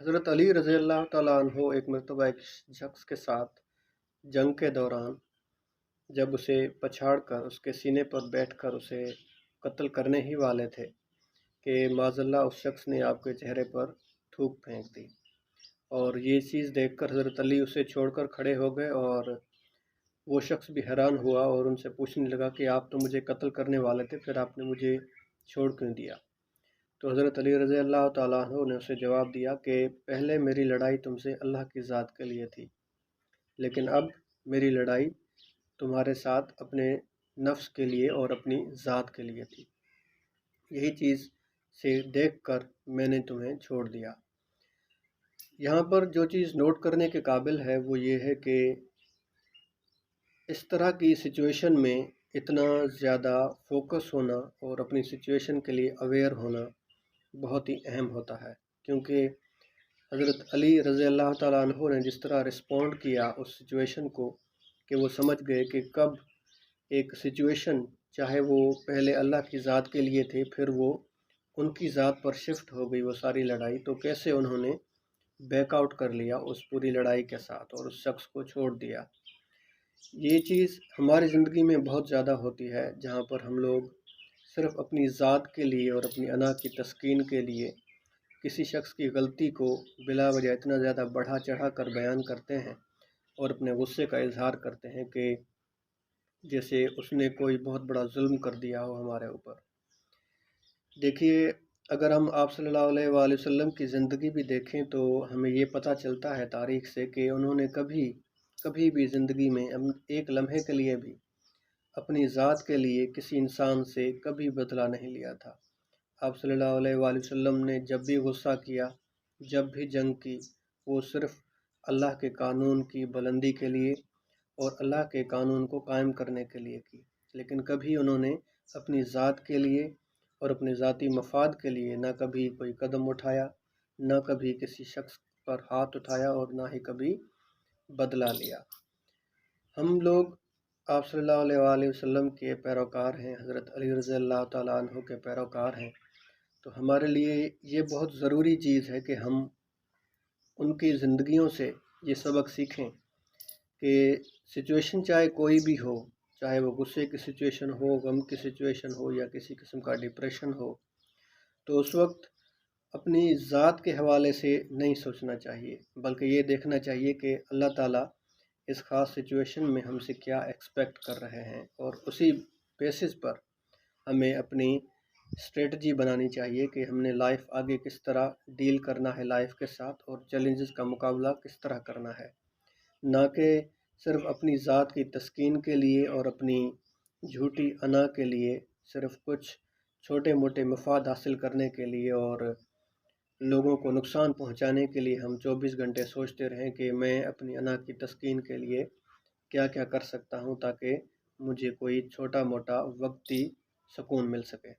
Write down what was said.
हज़रत अली रज़ी अल्लाह ताला अन्हो एक मरतबा एक शख्स के साथ जंग के दौरान जब उसे पछाड़ कर उसके सीने पर बैठकर उसे कत्ल करने ही वाले थे कि माज़अल्लाह उस शख्स ने आपके चेहरे पर थूक फेंक दी। और ये चीज़ देखकर हज़रत अली उसे छोड़कर खड़े हो गए और वो शख्स भी हैरान हुआ और उनसे पूछने लगा कि आप तो मुझे कत्ल करने वाले थे, फिर आपने मुझे छोड़ क्यों दिया? तो हज़रत अली रज़ी अल्लाह ताला अन्हु ने उसे जवाब दिया कि पहले मेरी लड़ाई तुमसे अल्लाह की ज़ात के लिए थी, लेकिन अब मेरी लड़ाई तुम्हारे साथ अपने नफ्स के लिए और अपनी ज़ात के लिए थी। यही चीज़ से देखकर मैंने तुम्हें छोड़ दिया। यहाँ पर जो चीज़ नोट करने के काबिल है वो ये है कि इस तरह की सिचुएशन में इतना ज़्यादा फोकस होना और अपनी सिचुएशन के लिए अवेयर होना बहुत ही अहम होता है, क्योंकि हज़रत अली रज़ी अल्लाह ताला अन्हु ने जिस तरह रिस्पॉन्ड किया उस सिचुएशन को कि वो समझ गए कि कब एक सिचुएशन, चाहे वो पहले अल्लाह की ज़ात के लिए थे, फिर वो उनकी ज़ात पर शिफ्ट हो गई वो सारी लड़ाई, तो कैसे उन्होंने बैकआउट कर लिया उस पूरी लड़ाई के साथ और उस शख्स को छोड़ दिया। ये चीज़ हमारी ज़िंदगी में बहुत ज़्यादा होती है, जहाँ पर हम लोग सिर्फ़ अपनी ज़ात के लिए और अपनी अना की तस्कीन के लिए किसी शख्स की गलती को बिला वजह इतना ज़्यादा बढ़ा चढ़ा कर बयान करते हैं और अपने गुस्से का इजहार करते हैं कि जैसे उसने कोई बहुत बड़ा जुल्म कर दिया हो हमारे ऊपर। देखिए, अगर हम आप सल्लल्लाहु अलैहि वसल्लम की ज़िंदगी भी देखें तो हमें ये पता चलता है तारीख़ से कि उन्होंने कभी भी ज़िंदगी में एक लम्हे के लिए भी अपनी ज़ात के लिए किसी इंसान से कभी बदला नहीं लिया था। आप सल्लल्लाहु अलैहि वसल्लम ने जब भी गुस्सा किया, जब भी जंग की, वो सिर्फ़ अल्लाह के कानून की बुलंदी के लिए और अल्लाह के कानून को कायम करने के लिए की। लेकिन कभी उन्होंने अपनी ज़ात के लिए और अपने ज़ाती मफाद के लिए ना कभी कोई कदम उठाया, ना कभी किसी शख्स पर हाथ उठाया और ना ही कभी बदला लिया। हम लोग आप सल्लल्लाहु अलैहि वसल्लम के पैरोकार हैं, हज़रत अली रज़ी अल्लाह ताला अन्हु के पैरोकार हैं। तो हमारे लिए ये बहुत ज़रूरी चीज़ है कि हम उनकी ज़िंदगियों से ये सबक सीखें कि सिचुएशन चाहे कोई भी हो, चाहे वो गुस्से की सिचुएशन हो, गम की सिचुएशन हो या किसी किस्म का डिप्रेशन हो, तो उस वक्त अपनी ज़ात के हवाले से नहीं सोचना चाहिए, बल्कि ये देखना चाहिए कि अल्लाह ताला इस ख़ास सिचुएशन में हमसे क्या एक्सपेक्ट कर रहे हैं और उसी बेसिस पर हमें अपनी स्ट्रेटजी बनानी चाहिए कि हमने लाइफ आगे किस तरह डील करना है लाइफ के साथ और चैलेंजेस का मुकाबला किस तरह करना है, ना कि सिर्फ अपनी ज़ात की तस्कीन के लिए और अपनी झूठी अना के लिए, सिर्फ कुछ छोटे मोटे मफाद हासिल करने के लिए और लोगों को नुकसान पहुंचाने के लिए हम 24 घंटे सोचते रहें कि मैं अपनी अना की तस्कीन के लिए क्या क्या कर सकता हूं ताकि मुझे कोई छोटा मोटा वक्ती सुकून मिल सके।